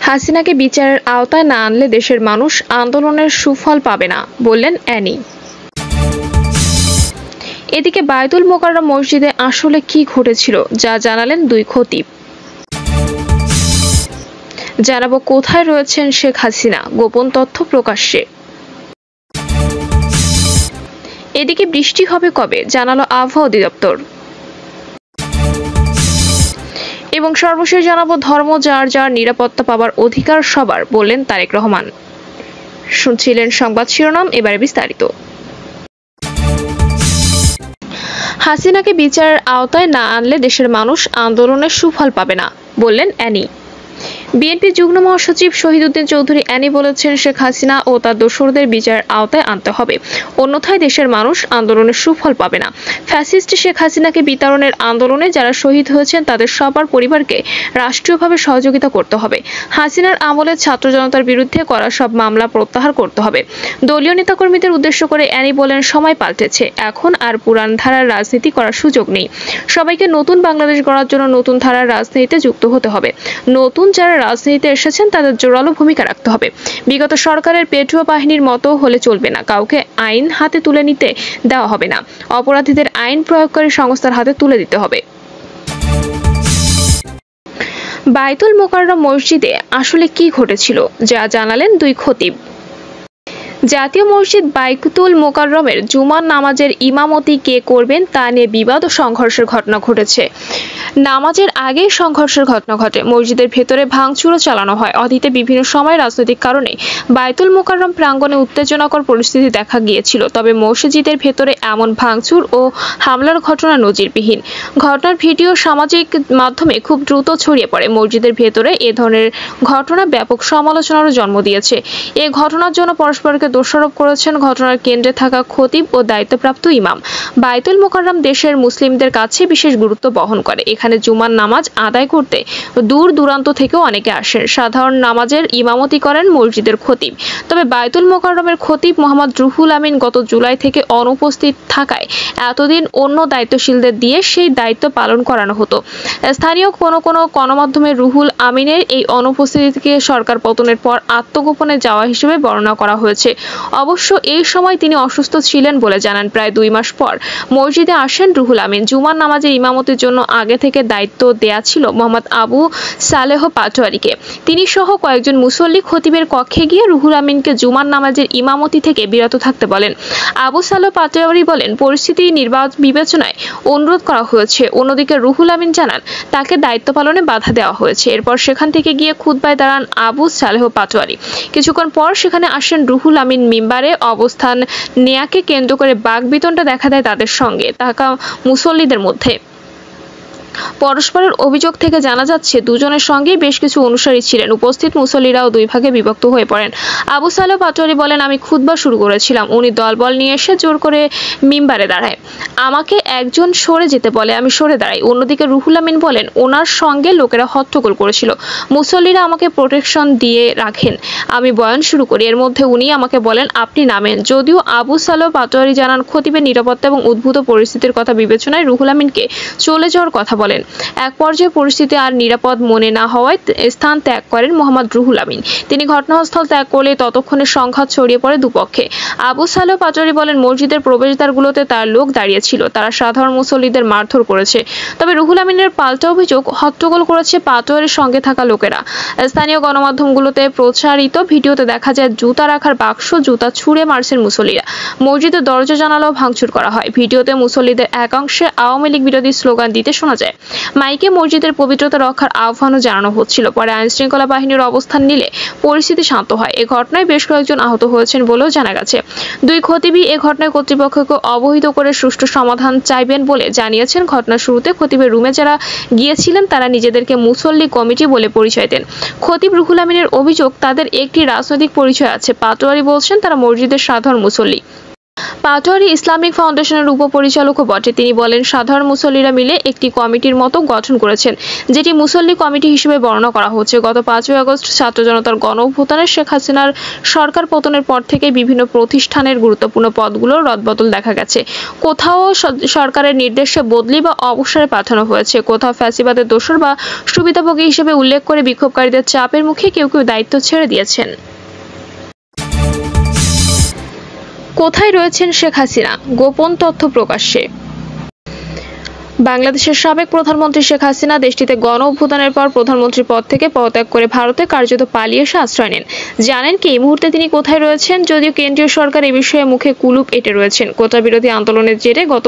হাসিনাকে বিচারের আওতায় না আনলে দেশের মানুষ আন্দোলনের সুফল পাবে না, বললেন অ্যানি। এদিকে বায়তুল মোকাররম মসজিদে আসলে কি ঘটেছিল যা জানালেন দুই খতিব। জানাবো কোথায় রয়েছেন শেখ হাসিনা, গোপন তথ্য প্রকাশ্যে। এদিকে বৃষ্টি হবে কবে, জানালো আবহাওয়া অধিদপ্তর। এবং সর্বশেষ জানাবো ধর্ম যার যার, নিরাপত্তা পাবার অধিকার সবার, বললেন তারেক রহমান। শুনছিলেন সংবাদ শিরোনাম, এবারে বিস্তারিত। হাসিনাকে বিচারের আওতায় না আনলে দেশের মানুষ আন্দোলনের সুফল পাবে না, বললেন অ্যানি। বিএনপি যুগ্ম মহাসচিব শহীদউদ্দিন চৌধুরী অ্যানি বলেছেন, শেখ হাসিনা ও তার দোসরদের বিচারের আওতায় আনতে হবে, অন্যথায় দেশের মানুষ আন্দোলনের সুফল পাবে না। ফ্যাসিস্ট শেখ হাসিনাকে বিতাড়নের আন্দোলনে যারা শহীদ হয়েছেন তাদের সবার পরিবারকে রাষ্ট্রীয়ভাবে সহযোগিতা করতে হবে। হাসিনার আমলে ছাত্র জনতার বিরুদ্ধে করা সব মামলা প্রত্যাহার করতে হবে। দলীয় নেতাকর্মীদের উদ্দেশ্য করে অ্যানি বলেন, সময় পাল্টেছে, এখন আর পুরান ধারার রাজনীতি করার সুযোগ নেই। সবাইকে নতুন বাংলাদেশ গড়ার জন্য নতুন ধারার রাজনীতিতে যুক্ত হতে হবে। নতুন যারা রাজনীতিতে এসেছেন তাদের জোরালো ভূমিকা রাখতে হবে। বিগত সরকারের পেটুয়া বাহিনীর মতো হলে চলবে না, কাউকে আইন হাতে তুলে নিতে দেওয়া হবে না, অপরাধীদের আইন প্রয়োগকারী সংস্থার হাতে তুলে দিতে হবে। বায়তুল মোকাররম মসজিদে আসলে কি ঘটেছিল যা জানালেন দুই খতিব। জাতীয় মসজিদ বাইতুল মোকাররমের জুমার নামাজের ইমামতি কে করবেন তা নিয়ে বিবাদ ও সংঘর্ষের ঘটনা ঘটেছে। নামাজের আগেই সংঘর্ষের ঘটনা ঘটে, মসজিদের ভেতরে ভাঙচুরও চালানো হয়। অতীতে বিভিন্ন সময় রাজনৈতিক কারণে বাইতুল মোকাররম প্রাঙ্গণে উত্তেজনাকর পরিস্থিতি দেখা গিয়েছিল, তবে মসজিদের ভেতরে এমন ভাঙচুর ও হামলার ঘটনা নজিরবিহীন। ঘটনার ভিডিও সামাজিক মাধ্যমে খুব দ্রুত ছড়িয়ে পড়ে। মসজিদের ভেতরে এ ধরনের ঘটনা ব্যাপক সমালোচনারও জন্ম দিয়েছে। এ ঘটনার জন্য পরস্পরকে দোষারোপ করেছেন ঘটনার কেন্দ্রে থাকা খতিব ও দায়িত্বপ্রাপ্ত ইমাম। বাইতুল মোকাররম দেশের মুসলিমদের কাছে বিশেষ গুরুত্ব বহন করে। এখানে জুমার নামাজ আদায় করতে দূর দূরান্ত থেকেও অনেকে আসেন। সাধারণ নামাজের ইমামতি করেন মসজিদের খতিব। তবে বাইতুল মোকাররমের খতিব মোহাম্মদ রুহুল আমিন গত জুলাই থেকে অনুপস্থিত থাকায় এতদিন অন্য দায়িত্বশীলদের দিয়ে সেই দায়িত্ব পালন করানো হতো। স্থানীয় কোনো গণমাধ্যমে রুহুল আমিনের এই অনুপস্থিতিকে সরকার পতনের পর আত্মগোপনে যাওয়া হিসেবে বর্ণনা করা হয়েছে। অবশ্য এই সময় তিনি অসুস্থ ছিলেন বলে জানান। প্রায় 2 মাস পর মসজিদে আসেন রুহুল আমিন। জুমার নামাজের ইমামতির জন্য আগে থেকে দায়িত্ব দেয়া ছিল মোহাম্মদ আবু সালেহ পাটোয়ারিকে। তিনি সহ কয়েকজন মুসল্লি খতিবের কক্ষে গিয়ে রুহুল আমিনকে জুমার নামাজের ইমামতি থেকে বিরত থাকতে বলেন। আবু সালেহ পাটোয়ারি বলেন, পরিস্থিতি বিবেচনায় অনুরোধ করা হয়েছে। অন্যদিকে রুহুল আমিন জানান, তাকে দায়িত্ব পালনে বাধা দেওয়া হয়েছে। এরপর সেখান থেকে গিয়ে খুতবায় দাঁড়ান আবু সালেহ পাটোয়ারি। কিছুক্ষণ পর সেখানে আসেন রুহুল আমিন। মিম্বারে অবস্থান নেয়াকে কেন্দ্র করে বাকবিতণ্ডা দেখা দেয় তাদের সঙ্গে থাকা মুসল্লিদের মধ্যে। পরস্পরের অভিযোগ থেকে জানা যাচ্ছে দুজনের সঙ্গেই বেশ কিছু অনুসারী ছিলেন। উপস্থিত মুসল্লিরাও দুই ভাগে বিভক্ত হয়ে পড়েন। আবু সালেহ পাটোয়ারি বলেন, আমি খুতবা শুরু করেছিলাম, উনি দলবল নিয়ে এসে জোর করে মিম্বারে দাঁড়ায়। আমাকে একজন সরে যেতে বলে, আমি সরে দাঁড়াই। অন্যদিকে রুহুল আমিন বলেন, ওনার সঙ্গে লোকেরা হট্টগোল করেছিল। মুসল্লিরা আমাকে প্রোটেকশন দিয়ে রাখেন। আমি বয়ান শুরু করি, এর মধ্যে উনি আমাকে বলেন, আপনি নামেন। যদিও আবু সালেহ পাটোয়ারি জানান, খতিবের নিরাপত্তা এবং উদ্ভূত পরিস্থিতির কথা বিবেচনায় রুহুল আমিনকে চলে যাওয়ার কথা বলেন। এক পর্যায়ে পরিস্থিতি আর নিরাপদ মনে না হওয়ায় স্থান ত্যাগ করেন মোহাম্মদ রুহুল আমিন। তিনি ঘটনাস্থল ত্যাগ করলে ততক্ষণে সংঘাত ছড়িয়ে পড়ে দুপক্ষে। আবু সালেহ পাটোয়ারি বলেন, মসজিদের প্রবেশদ্বারগুলোতে তার লোক দাঁড়িয়ে ছিল, তারা সাধারণ মুসল্লিদের মারধর করেছে। তবে রুহুল আমিনের পাল্টা অভিযোগ, হট্টগোল করেছে পাটোয়ারির সঙ্গে থাকা লোকেরা। স্থানীয় গণমাধ্যমগুলোতে প্রচারিত ভিডিওতে দেখা যায় জুতা রাখার বাক্স জুতা ছুঁড়ে মারছেন মুসল্লিরা। মসজিদের দরজা জানালাও ভাঙচুর করা হয়। ভিডিওতে মুসল্লিদের একাংশে আওয়ামী লীগ বিরোধী স্লোগান দিতে শোনা যায়। মাইকে মসজিদের পবিত্রতা রক্ষার আহ্বানও জানানো হচ্ছিল। পরে আইনশৃঙ্খলা বাহিনীর অবস্থান নিলে পরিস্থিতি শান্ত হয়। এ ঘটনায় বেশ কয়েকজন আহত হয়েছেন বলেও জানা গেছে। দুই খতিবই এ ঘটনায় কর্তৃপক্ষকে অবহিত করে সুষ্ঠু সমাধান চাইবেন বলে জানিয়েছেন। ঘটনার শুরুতে খতিবের রুমে যারা গিয়েছিলেন তারা নিজেদেরকে মুসল্লি কমিটি বলে পরিচয় দেন। খতিব রুহুল আমিনের অভিযোগ, তাদের একটি রাজনৈতিক পরিচয় আছে। পাটোয়ারি বলছেন, তারা মসজিদের সাধারণ মুসল্লি। পাটোয়ারি ইসলামিক ফাউন্ডেশনের উপপরিচালকও বটে। তিনি বলেন, সাধারণ মুসল্লিরা মিলে একটি কমিটির মতো গঠন করেছেন, যেটি মুসল্লি কমিটি হিসেবে বর্ণনা করা হচ্ছে। গত 5ই আগস্ট ছাত্র জনতার গণ অভ্যুত্থানে শেখ হাসিনার সরকার পতনের পর থেকে বিভিন্ন প্রতিষ্ঠানের গুরুত্বপূর্ণ পদগুলোর রদবদল দেখা গেছে। কোথাও সরকারের নির্দেশে বদলি বা অবসরে পাঠানো হয়েছে, কোথাও ফ্যাসিবাদের দোসর বা সুবিধাভোগী হিসেবে উল্লেখ করে বিক্ষোভকারীদের চাপের মুখে কেউ কেউ দায়িত্ব ছেড়ে দিয়েছেন। কোথায় রয়েছেন শেখ হাসিনা? গোপন তথ্য প্রকাশ্যে। বাংলাদেশের সাবেক প্রধানমন্ত্রী শেখ হাসিনা দেশটিতে গণ অভ্যুত্থানের পর প্রধানমন্ত্রী পদ থেকে পদত্যাগ করে ভারতে কার্যত পালিয়ে এসে আশ্রয় নেন। জানেন কি এই মুহূর্তে তিনি কোথায় রয়েছেন? যদিও কেন্দ্রীয় সরকার এই বিষয়ে মুখে কুলুপ এঁটে রয়েছেন। কোটা বিরোধী আন্দোলনের জেরে গত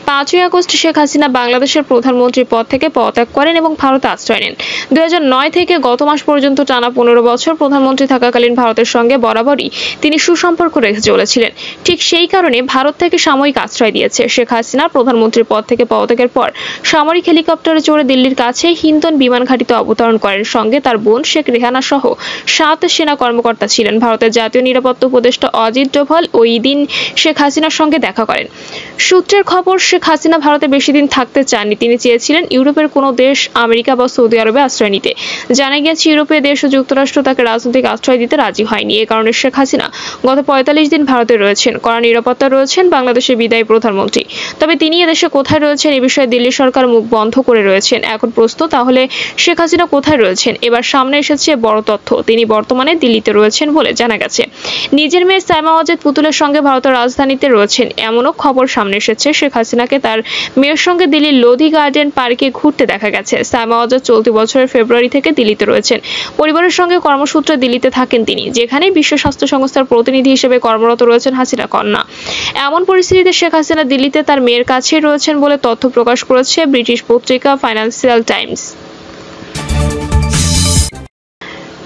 5ই আগস্ট শেখ হাসিনা বাংলাদেশের প্রধানমন্ত্রী পদ থেকে পদত্যাগ করেন এবং ভারতে আশ্রয় নেন। 2009 থেকে গত মাস পর্যন্ত টানা 15 বছর প্রধানমন্ত্রী থাকাকালীন ভারতের সঙ্গে বরাবরই তিনি সুসম্পর্ক রেখে চলেছিলেন। ঠিক সেই কারণে ভারত থেকে সাময়িক আশ্রয় দিয়েছে। শেখ হাসিনা প্রধানমন্ত্রীর পদ থেকে পদত্যাগের পর সামরিক হেলিকপ্টারে চড়ে দিল্লির কাছে হিন্দন বিমান ঘাঁটিতে অবতরণ করেন। সঙ্গে তার বোন শেখ রেহানা সহ 7 সেনা কর্মকর্তা ছিলেন। ভারতের জাতীয় নিরাপত্তা উপদেষ্টা অজিত ডোভাল ওই দিন শেখ হাসিনার সঙ্গে দেখা করেন। সূত্রের খবর, শেখ হাসিনা ভারতে বেশি দিন থাকতে চাননি। তিনি চেয়েছিলেন ইউরোপের কোনো দেশ, আমেরিকা বা সৌদি আরবে আশ্রয় নিতে। জানা গিয়েছে ইউরোপীয় দেশ ও যুক্তরাষ্ট্র তাকে রাজনৈতিক আশ্রয় দিতে রাজি হয়নি। এ কারণে শেখ হাসিনা গত 45 দিন ভারতে রয়েছেন। কড়া নিরাপত্তা রয়েছেন বাংলাদেশের বিদায়ী প্রধানমন্ত্রী। তবে তিনি এদেশে কোথায় রয়েছেন এ বিষয়ে দিল্লি সরকার মুখ বন্ধ করে রয়েছেন। এখন প্রশ্ন, তাহলে শেখ হাসিনা কোথায় রয়েছেন? এবার সামনে এসেছে বড় তথ্য। তিনি বর্তমানে দিল্লিতে রয়েছেন বলে জানা গেছে। নিজের মেয়ে সাইমা ওয়াজেদ পুতুলের সঙ্গে ভারতের রাজধানীতে রয়েছেন, এমনও খবর সামনে এসেছে। শেখ হাসিনাকে তার মেয়ের সঙ্গে দিল্লির লোধি গার্ডেন পার্কে ঘুরতে দেখা গেছে। সাইমা ওয়াজেদ চলতি বছরের ফেব্রুয়ারি থেকে দিল্লিতে রয়েছেন। পরিবারের সঙ্গে কর্মসূত্রে দিল্লিতে থাকেন তিনি, যেখানে বিশ্ব স্বাস্থ্য সংস্থার প্রতিনিধি হিসেবে কর্মরত রয়েছেন হাসিনা কন্যা। এমন পরিস্থিতিতে শেখ হাসিনা দিল্লিতে তার মেয়ের কাছেই রয়েছেন বলে তথ্য প্রকাশ করেছে ব্রিটিশ পত্রিকা ফাইন্যান্সিয়াল টাইমস।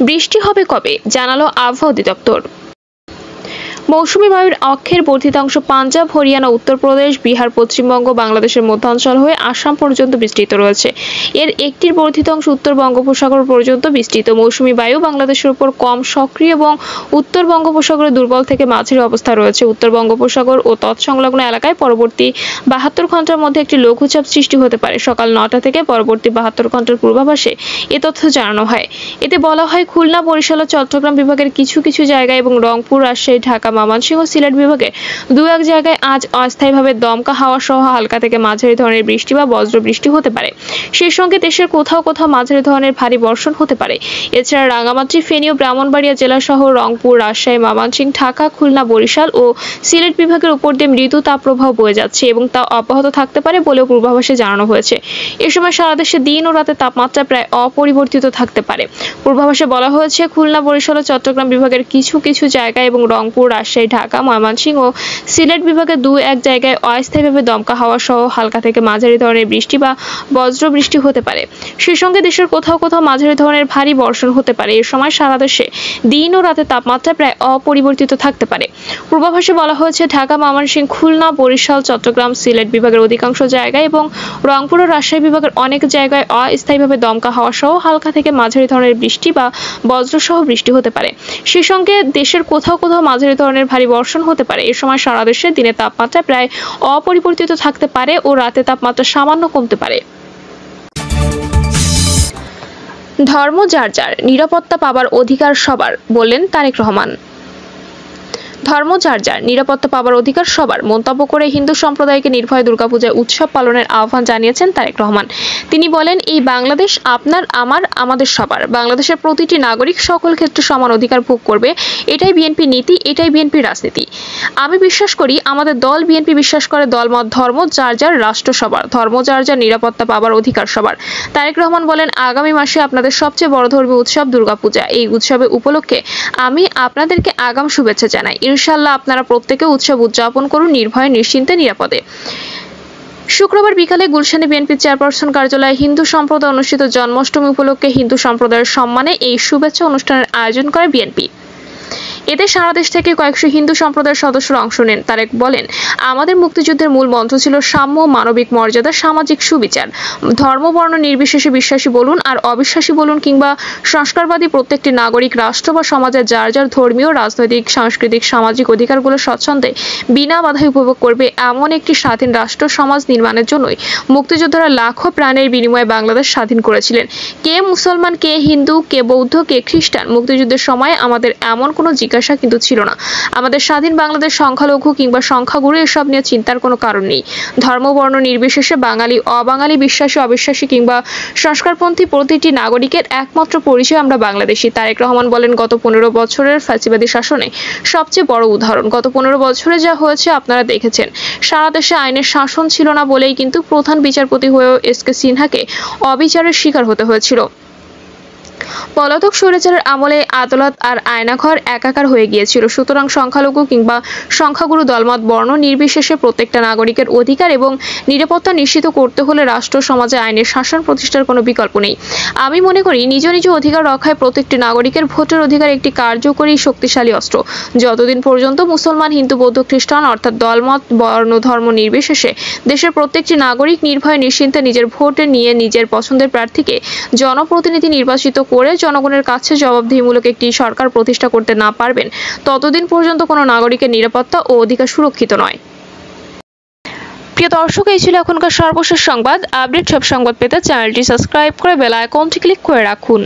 বৃষ্টি হবে কবে জানালো আবহাওয়া অধিদপ্তর। মৌসুমী বায়ুর অক্ষের বর্ধিতাংশ পাঞ্জাব, হরিয়ানা, উত্তরপ্রদেশ, বিহার, পশ্চিমবঙ্গ, বাংলাদেশের মধ্যাঞ্চল হয়ে আসাম পর্যন্ত বিস্তৃত রয়েছে। এর একটির বর্ধিতাংশ উত্তর বঙ্গোপসাগর পর্যন্ত বিস্তৃত। মৌসুমী বায়ু বাংলাদেশের উপর কম সক্রিয় এবং উত্তর বঙ্গোপসাগরে দুর্বল থেকে মাঝারি অবস্থা রয়েছে। উত্তর বঙ্গোপসাগর ও তৎসংলগ্ন এলাকায় পরবর্তী 72 ঘন্টার মধ্যে একটি লঘুচাপ সৃষ্টি হতে পারে। সকাল 9টা থেকে পরবর্তী 72 ঘন্টার পূর্বাভাসে এ তথ্য জানানো হয়। এতে বলা হয়, খুলনা, বরিশাল ও চট্টগ্রাম বিভাগের কিছু কিছু জায়গায় এবং রংপুর, রাজশাহী, ঢাকা, ময়মনসিংহ, সিলেট বিভাগে 2-1 জায়গায় আজ অস্থায়ীভাবে দমকা হাওয়া সহ হালকা থেকে মাঝারি ধরনের বৃষ্টি বা বজ্র বৃষ্টি হতে পারে। সেই সঙ্গে দেশের কোথাও কোথাও মাঝারি ধরনের ভারী বর্ষণ হতে পারে। এছাড়া রাঙ্গামাটি, ফেনী ও ব্রাহ্মণবাড়িয়া জেলা সহ রংপুর, রাজশাহী, ময়মনসিংহ, ঢাকা, খুলনা, বরিশাল ও সিলেট বিভাগের উপর দিয়ে মৃদু তাপপ্রবাহ বয়ে যাচ্ছে এবং তা অব্যাহত থাকতে পারে বলেও পূর্বাভাসে জানানো হয়েছে। এ সময় সারা দেশে দিন ও রাতের তাপমাত্রা প্রায় অপরিবর্তিত থাকতে পারে। পূর্বাভাসে বলা হয়েছে, খুলনা, বরিশাল ও চট্টগ্রাম বিভাগের কিছু কিছু জায়গায় এবং রংপুর, রাজশাহী, ঢাকা, ময়মনসিংহ ও সিলেট বিভাগে 2-1 জায়গায় অস্থায়ীভাবে দমকা হাওয়া সহ হালকা থেকে মাঝারি ধরনের বৃষ্টি বা বজ্র বৃষ্টি হতে পারে। সেই সঙ্গে দেশের কোথাও কোথাও মাঝারি ধরনের ভারী বর্ষণ হতে পারে। এ সময় সারা দেশে দিন ও রাতের তাপমাত্রা প্রায় অপরিবর্তিত থাকতে পারে। পূর্বাভাসে বলা হয়েছে, ঢাকা, ময়মনসিংহ, খুলনা, বরিশাল, চট্টগ্রাম, সিলেট বিভাগের অধিকাংশ জায়গায় এবং রংপুর ও রাজশাহী বিভাগের অনেক জায়গায় অস্থায়ীভাবে দমকা হাওয়া সহ হালকা থেকে মাঝারি ধরনের বৃষ্টি বা বজ্র সহ বৃষ্টি হতে পারে। সেই সঙ্গে দেশের কোথাও কোথাও মাঝারি ধরনের ভারী বর্ষণ হতে পারে। এ সময় সারা দেশে দিনের তাপমাত্রা প্রায় অপরিবর্তিত থাকতে পারে ও রাতে তাপমাত্রা সামান্য কমতে পারে। ধর্ম যার যার, নিরাপত্তা পাবার অধিকার সবার, বললেন তারেক রহমান। ধর্ম যার যার, নিরাপত্তা পাবার অধিকার সবার মন্তব্য করে হিন্দু সম্প্রদায়কে নির্ভয়ে দুর্গাপূজায় উৎসব পালনের আহ্বান জানিয়েছেন তারেক রহমান। তিনি বলেন, এই বাংলাদেশ আপনার, আমার, আমাদের সবার। বাংলাদেশের প্রতিটি নাগরিক সকল ক্ষেত্রে সমান অধিকার ভোগ করবে। এটাই বিএনপি নীতি, এটাই বিএনপির রাজনীতি। আমি বিশ্বাস করি, আমাদের দল বিএনপি বিশ্বাস করে, দলমত ধর্ম যার যার, রাষ্ট্র সবার। ধর্ম যার যার, নিরাপত্তা পাবার অধিকার সবার। তারেক রহমান বলেন, আগামী মাসে আপনাদের সবচেয়ে বড় ধর্মীয় উৎসব দুর্গাপূজা। এই উৎসবের উপলক্ষে আমি আপনাদেরকে আগাম শুভেচ্ছা জানাই। ইনশাআল্লাহ আপনারা প্রত্যেকে উৎসব উদযাপন করুন নির্ভয়ে, নিশ্চিন্তে, নিরাপদে। শুক্রবার বিকালে গুলশানে বিএনপি চেয়ারপারসন কার্যালয়ে হিন্দু সম্প্রদায় অনুষ্ঠিত জন্মাষ্টমী উপলক্ষে হিন্দু সম্প্রদায়ের সম্মানে এই শুভেচ্ছা অনুষ্ঠানের আয়োজন করে বিএনপি। এতে সারা দেশ থেকে কয়েকশো হিন্দু সম্প্রদায়ের সদস্যরা অংশ নেন। তারেক বলেন, আমাদের মুক্তিযুদ্ধের মূল মন্ত্র ছিল সাম্য, মানবিক মর্যাদা, সামাজিক সুবিচার। ধর্ম বর্ণ নির্বিশেষে বিশ্বাসী বলুন আর অবিশ্বাসী বলুন কিংবা সংস্কারবাদী প্রত্যেকটি নাগরিক রাষ্ট্র বা সমাজের যার যার ধর্মীয়, রাজনৈতিক, সাংস্কৃতিক, সামাজিক অধিকারগুলো স্বচ্ছন্দে বিনা বাধায় উপভোগ করবে এমন একটি স্বাধীন রাষ্ট্র সমাজ নির্মাণের জন্যই মুক্তিযোদ্ধারা লাখো প্রাণের বিনিময়ে বাংলাদেশ স্বাধীন করেছিলেন। কে মুসলমান, কে হিন্দু, কে বৌদ্ধ, কে খ্রিস্টান, মুক্তিযুদ্ধের সময় আমাদের এমন কোনো জিজ্ঞাসা কিন্তু ছিল না। আমাদের স্বাধীন বাংলাদেশ সংখ্যালঘু কিংবা সংখ্যাগুরু এসব নিয়ে চিন্তার কোনো কারণ নেই। ধর্ম বর্ণ নির্বিশেষে বাঙালি, অবাঙালি, বিশ্বাসী, অবিশ্বাসী কিংবা সংস্কারপন্থী প্রতিটি নাগরিকের একমাত্র পরিচয় আমরা বাংলাদেশী। তারেক রহমান বলেন, গত 15 বছরের ফ্যাসিবাদী শাসনে সবচেয়ে বড় উদাহরণ। গত 15 বছরে যা হয়েছে আপনারা দেখেছেন। সারা দেশে আইনের শাসন ছিল না বলেই কিন্তু প্রধান বিচারপতি হয়েও এস.কে. সিনহাকে অবিচারের শিকার হতে হয়েছিল। পলাতক স্বৈরাচারের আমলে আদালত আর আয়নাঘর একাকার হয়ে গিয়েছিল। সুতরাং সংখ্যালঘু কিংবা সংখ্যাগুরু, দলমত, বর্ণ নির্বিশেষে প্রত্যেকটা নাগরিকের অধিকার এবং নিরাপত্তা নিশ্চিত করতে হলে রাষ্ট্র সমাজে আইনের শাসন প্রতিষ্ঠার কোনো বিকল্প নেই। আমি মনে করি নিজ নিজ অধিকার রক্ষায় প্রত্যেকটি নাগরিকের ভোটের অধিকার একটি কার্যকরী শক্তিশালী অস্ত্র। যতদিন পর্যন্ত মুসলমান, হিন্দু, বৌদ্ধ, খ্রিস্টান অর্থাৎ দলমত, বর্ণ, ধর্ম নির্বিশেষে দেশের প্রত্যেকটি নাগরিক নির্ভয়ে নিশ্চিন্তে নিজের ভোটে নিয়ে নিজের পছন্দের প্রার্থীকে জনপ্রতিনিধি নির্বাচিত করে জনগণের কাছে জবাবদিহিমূলক একটি সরকার প্রতিষ্ঠা করতে না পারবেন, ততদিন পর্যন্ত কোনো নাগরিকের নিরাপত্তা ও অধিকার সুরক্ষিত নয়। প্রিয় দর্শক, এই ছিল এখনকার সর্বশেষ সংবাদ। আপডেট সব সংবাদ পেতে চ্যানেলটি সাবস্ক্রাইব করে বেল আইকনটি ক্লিক করে রাখুন।